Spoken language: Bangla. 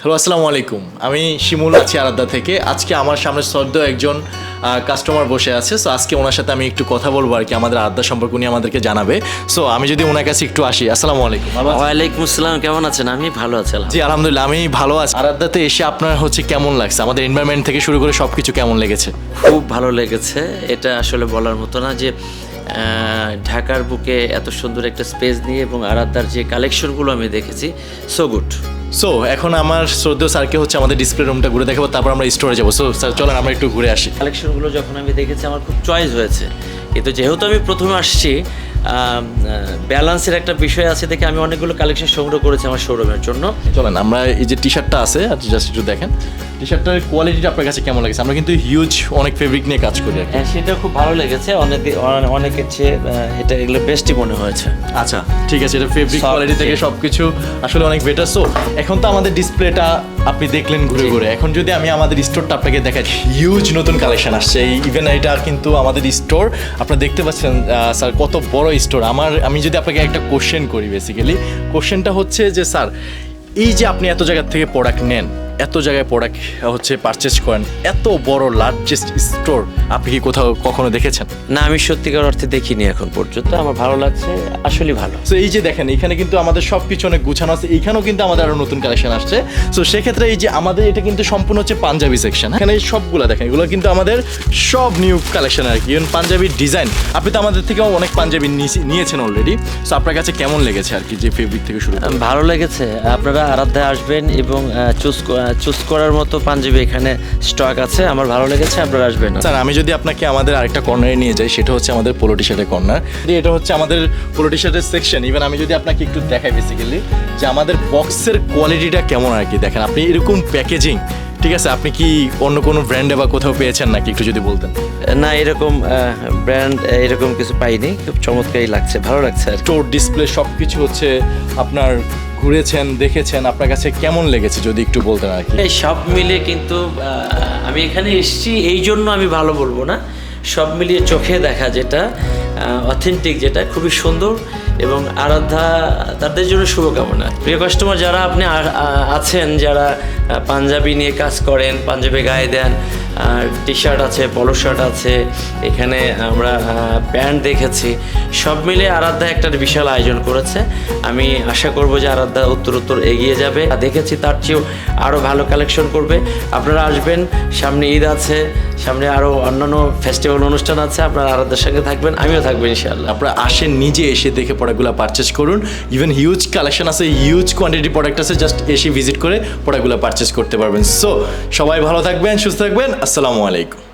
হ্যালো, আসসালামু আলাইকুম। আমি শিমুল আছি আরাধ্যা থেকে। আজকে আমার সামনে শ্রদ্ধেয় একজন কাস্টমার বসে আছে। সো আজকে ওনার সাথে আমি একটু কথা বলবো আর কি, আমাদের আরাধ্যা সম্পর্কে উনি আমাদেরকে জানাবে। সো আমি যদি ওনার কাছে একটু আসি। আসসালামু আলাইকুম। ওয়ালাইকুম আসসালাম, কেমন আছেন? আমি ভালো আছি জি আলহামদুলিল্লাহ, আমি ভালো আছি। আরাধ্যাতে এসে আপনার কেমন লাগছে? আমাদের এনভায়রনমেন্ট থেকে শুরু করে সব কিছু কেমন লেগেছে? খুব ভালো লেগেছে। এটা আসলে বলার মতো না যে ঢাকার বুকে এত সুন্দর একটা স্পেস নিয়ে এবং আরাধ্যার যে কালেকশনগুলো আমি দেখেছি, সো গুড। সো এখন আমার শ্রদ্ধেয় স্যারকে আমাদের ডিসপ্লে রুমটা ঘুরে দেখাবো, তারপর আমরা স্টোরে যাবো। সো স্যার চলেন আমরা একটু ঘুরে আসি। কালেকশনগুলো যখন আমি দেখেছি আমার খুব চয়েস হয়েছে, কিন্তু যেহেতু আমি প্রথমে আসছি, ব্যালেন্সের একটা বিষয় আছে দেখে আমি অনেকগুলো কালেকশন সংগ্রহ করেছি আমার শোরুমের জন্য। চলেন আমরা এই যে টি শার্টটা আছে জাস্ট একটু দেখেন টি শার্টটার কোয়ালিটিটা আপনার কাছে কেমন লাগছে? আমরা কিন্তু হিউজ অনেক ফেব্রিক নিয়ে কাজ করি। হ্যাঁ, সেটা খুব ভালো লেগেছে। অনেকের চেয়ে এটা এগুলো বেস্টই মনে হয়েছে। আচ্ছা ঠিক আছে, এটা ফেব্রিক কোয়ালিটি থেকে সব কিছু আসলে অনেক বেটার। সো এখন তো আমাদের ডিসপ্লেটা আপনি দেখলেন ঘুরে ঘুরে, এখন যদি আমি আমাদের স্টোরটা আপনাকে দেখাই, হিউজ নতুন কালেকশন আসছে। ইভেন এটা কিন্তু আমাদের স্টোর, আপনারা দেখতে পাচ্ছেন স্যার কত বড় স্টোর। আমি যদি আপনাকে একটা কোশ্চেন করি, বেসিক্যালি কোশ্চেনটা হচ্ছে যে স্যার, এই যে আপনি এত জায়গা থেকে প্রোডাক্ট নেন, এত জায়গায় প্রোডাক্ট পারচেজ করেন, এত বড় লার্জেস্ট স্টোর আপনি কি কোথাও কখনো দেখেছেন? না, আমি সত্যিকার অর্থে দেখিনি এখন পর্যন্ত। আমার ভালো লাগছে, আসলে ভালো। সো এই যে দেখেন, এখানে কিন্তু আমাদের সব কিছু অনেক গুছানো আছে। এইখানেও কিন্তু আমাদের আরো নতুন কালেকশন আসছে। সো সেক্ষেত্রে এই যে আমাদের এটা কিন্তু সম্পূর্ণ পাঞ্জাবি সেকশন। এখানে সবগুলো দেখেন, এগুলো কিন্তু আমাদের সব নিউ কালেকশন আর কি। ইভেন পাঞ্জাবির ডিজাইন, আপনি তো আমাদের থেকেও অনেক পাঞ্জাবি নিয়েছেন অলরেডি। সো আপনার কাছে কেমন লেগেছে আর কি, যে ফেব্রিক থেকে শুরু? ভালো লেগেছে। আপনারা আরাধ্যায় আসবেন এবং চুজ করার মতো পাঞ্জাবি এখানে স্টক আছে। আমার ভালো লেগেছে, আপনারা আসবেন। স্যার আমি যদি আপনাকে আমাদের আরেকটা কর্নারে নিয়ে যাই, সেটা হচ্ছে আমাদের পোলো টি শার্টের কর্নার। এটা হচ্ছে আমাদের পোলো টি শার্টের সেকশন। ইভেন আমি যদি আপনাকে একটু দেখাই বেসিক্যালি যে আমাদের বক্সের কোয়ালিটিটা কেমন আর কি। দেখেন আপনি এরকম প্যাকেজিং, ঠিক আছে, আপনি কি অন্য কোনো ব্র্যান্ডে বা কোথাও পেয়েছেন নাকি, একটু যদি বলতেন? না, এরকম ব্র্যান্ড এরকম কিছু পাইনি। খুব চমৎকারই লাগছে, ভালো লাগছে। স্টোর ডিসপ্লে সব কিছু আপনার ঘুরেছেন, দেখেছেন, আপনার কাছে কেমন লেগেছে যদি একটু বলতেন আর কি। এই সব মিলে কিন্তু আমি এখানে এসেছি এই জন্য আমি ভালো বলবো না, সব মিলিয়ে চোখে দেখা যেটা অথেন্টিক, যেটা খুবই সুন্দর এবং আরাধ্যা তাদের জন্য শুভকামনা। প্রিয় কাস্টমার যারা আপনি আছেন, যারা পাঞ্জাবি নিয়ে কাজ করেন, পাঞ্জাবি গায়ে দেন, টি শার্ট আছে, পলো শার্ট আছে, এখানে আমরা প্যান্ট দেখেছি, সব মিলে আরাধ্যা একটা বিশাল আয়োজন করেছে। আমি আশা করব যে আরাধ্যা উত্তর এগিয়ে যাবে। দেখেছি তার চেয়েও আরও ভালো কালেকশন করবে। আপনারা আসবেন, সামনে ঈদ আছে, সামনে আরও অন্যান্য ফেস্টিভ্যাল অনুষ্ঠান আছে। আপনারা আরাধ্যার সঙ্গে থাকবেন, আমিও থাকবো ইনশাআল্লাহ। আপনারা আসেন, নিজে এসে দেখে প্রোডাক্টগুলো পারচেস করুন। ইভেন হিউজ কালেকশন আছে, হিউজ কোয়ান্টিটি প্রোডাক্ট আছে, জাস্ট এসে ভিজিট করে প্রোডাক্টগুলো পারচেস করতে পারবেন। সো সবাই ভালো থাকবেন, সুস্থ থাকবেন। আসসালামু আলাইকুম।